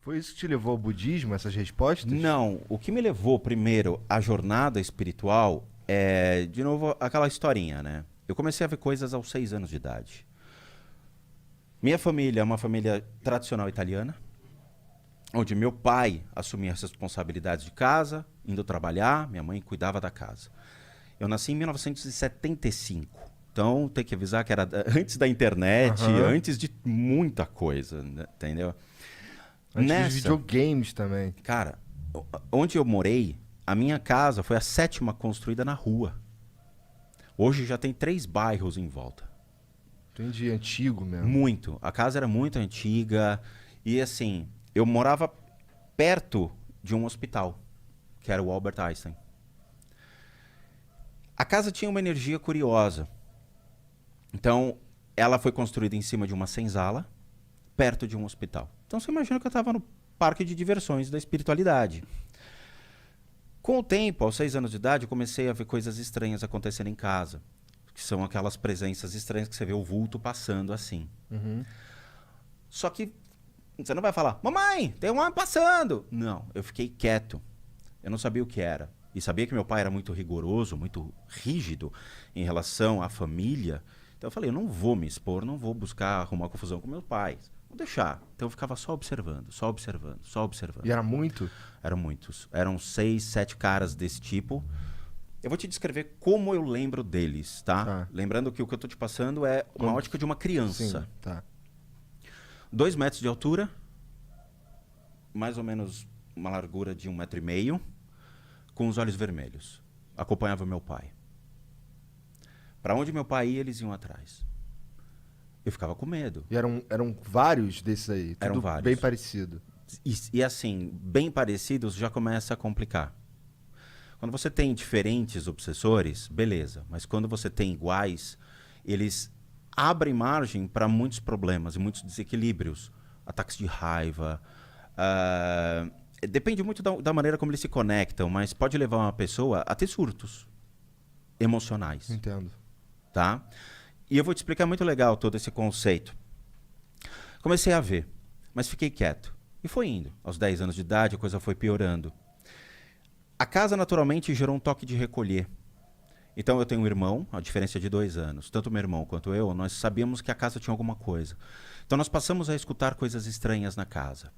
Foi isso que te levou ao budismo, essas respostas? Não, o que me levou primeiro à jornada espiritual é, de novo, aquela historinha, né? Eu comecei a ver coisas aos 6 anos de idade. Minha família é uma família tradicional italiana, onde meu pai assumia as responsabilidades de casa, indo trabalhar, minha mãe cuidava da casa. Eu nasci em 1975, então tem que avisar que era antes da internet, antes de muita coisa, né? Entendeu? Antes dos videogames também. Cara, onde eu morei, a minha casa foi a 7ª construída na rua. Hoje já tem 3 bairros em volta. Entendi, antigo mesmo. Muito. A casa era muito antiga. E assim, eu morava perto de um hospital, que era o Albert Einstein. A casa tinha uma energia curiosa. Então, ela foi construída em cima de uma senzala, perto de um hospital. Então, você imagina que eu estava no parque de diversões da espiritualidade. Com o tempo, aos 6 anos de idade, eu comecei a ver coisas estranhas acontecendo em casa. Que são aquelas presenças estranhas que você vê o vulto passando assim. Só que você não vai falar, mamãe, tem um homem passando. Não, eu fiquei quieto. Eu não sabia o que era. E sabia que meu pai era muito rigoroso, muito rígido em relação à família. Então eu falei, eu não vou me expor, não vou buscar arrumar confusão com meus pais. Vou deixar. Então eu ficava só observando, só observando, só observando. E era muito? Eram muitos. Eram 6, 7 caras desse tipo. Eu vou te descrever como eu lembro deles, tá? Lembrando que o que eu tô te passando é uma ótica de uma criança. Sim, tá. 2 metros de altura, mais ou menos uma largura de 1,5 metro, com os olhos vermelhos. Acompanhava meu pai. Para onde meu pai ia, eles iam atrás. Eu ficava com medo. E eram vários desses aí? Tudo Eram vários. bem parecido? E assim, bem parecidos já começa a complicar. Quando você tem diferentes obsessores, beleza. Mas quando você tem iguais, eles abrem margem para muitos problemas e muitos desequilíbrios. Ataques de raiva. Depende muito da maneira como eles se conectam, mas pode levar uma pessoa a ter surtos emocionais. Entendo. Tá? E eu vou te explicar muito legal todo esse conceito. Comecei a ver, mas fiquei quieto. E foi indo. Aos 10 anos de idade, a coisa foi piorando. A casa, naturalmente, gerou um toque de recolher. Então, eu tenho um irmão, a diferença é de 2 anos. Tanto meu irmão quanto eu, nós sabíamos que a casa tinha alguma coisa. Então, nós passamos a escutar coisas estranhas na casa.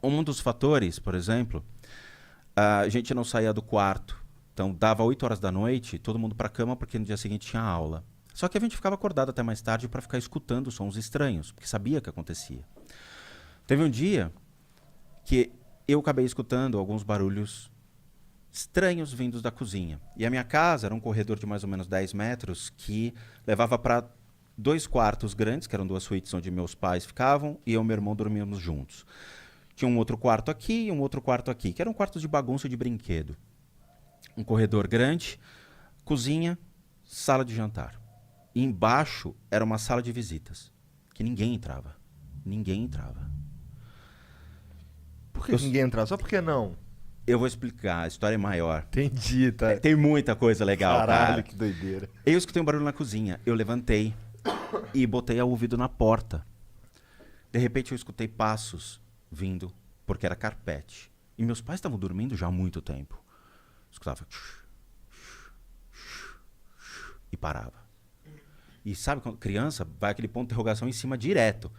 Um dos fatores, por exemplo, a gente não saía do quarto. Então, dava 8 horas da noite, todo mundo para a cama, porque no dia seguinte tinha aula. Só que a gente ficava acordado até mais tarde para ficar escutando sons estranhos, porque sabia que acontecia. Teve um dia que eu acabei escutando alguns barulhos estranhos vindos da cozinha. E a minha casa era um corredor de mais ou menos 10 metros que levava para 2 quartos grandes, que eram 2 suítes onde meus pais ficavam, e eu e meu irmão dormíamos juntos. Tinha um outro quarto aqui e um outro quarto aqui, que eram quartos de bagunça e de brinquedo. Um corredor grande, cozinha, sala de jantar. E embaixo era uma sala de visitas, que ninguém entrava. Ninguém entrava. Por que ninguém entrava? Só por que não? Eu vou explicar, a história é maior. Entendi, tá. Tem muita coisa legal, Caralho, cara. que doideira. Eu escutei um barulho na cozinha. Eu levantei e botei o ouvido na porta. De repente eu escutei passos vindo, porque era carpete. E meus pais estavam dormindo já há muito tempo. Escutava... E parava. E sabe, quando criança, vai aquele ponto de interrogação em cima direto.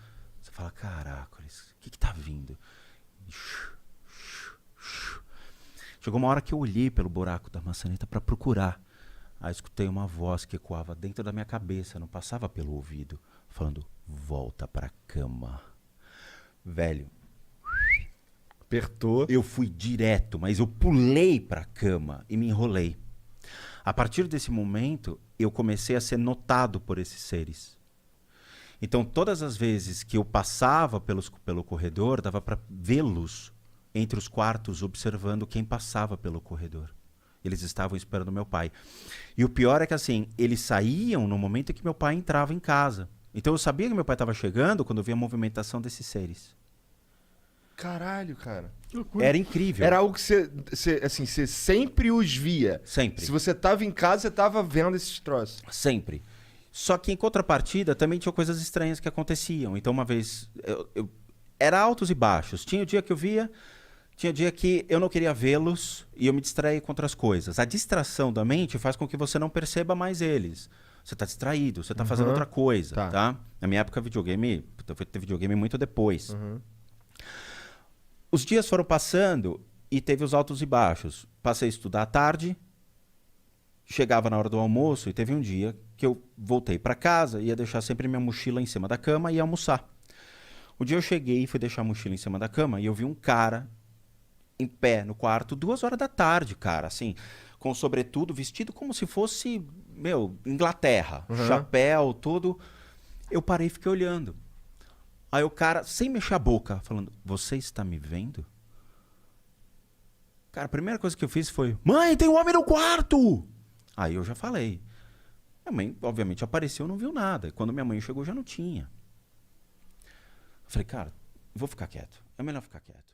Você fala, caraca, o que tá vindo? Chegou uma hora que eu olhei pelo buraco da maçaneta para procurar. Aí escutei uma voz que ecoava dentro da minha cabeça, não passava pelo ouvido, falando, volta pra cama. Velho, apertou. Eu fui direto, mas eu pulei pra cama e me enrolei. A partir desse momento, eu comecei a ser notado por esses seres. Então, todas as vezes que eu passava pelo corredor, dava para vê-los entre os quartos, observando quem passava pelo corredor. Eles estavam esperando meu pai. E o pior é que, assim, eles saíam no momento em que meu pai entrava em casa. Então, eu sabia que meu pai estava chegando quando eu via a movimentação desses seres. Caralho, cara. Era incrível. Era algo que você sempre os via. Sempre. Se você tava em casa, você tava vendo esses troços. Sempre. Só que em contrapartida também tinha coisas estranhas que aconteciam. Então uma vez era altos e baixos. Tinha o dia que eu via, tinha dia que eu não queria vê-los e eu me distraía com outras coisas. A distração da mente faz com que você não perceba mais eles. Você está distraído, você está fazendo outra coisa, tá? Na minha época, videogame, eu fui ter videogame muito depois. Os dias foram passando e teve os altos e baixos. Passei a estudar à tarde, chegava na hora do almoço e teve um dia que eu voltei para casa, ia deixar sempre minha mochila em cima da cama e ia almoçar. O dia eu cheguei e fui deixar a mochila em cima da cama e eu vi um cara em pé no quarto, 2 horas da tarde, cara, assim, com sobretudo, vestido como se fosse, Inglaterra, chapéu, tudo. Eu parei e fiquei olhando. Aí o cara, sem mexer a boca, falando, você está me vendo? Cara, a primeira coisa que eu fiz foi, mãe, tem um homem no quarto! Aí eu já falei. Minha mãe, obviamente, apareceu, não viu nada. E quando minha mãe chegou, já não tinha. Eu falei, cara, vou ficar quieto. É melhor ficar quieto.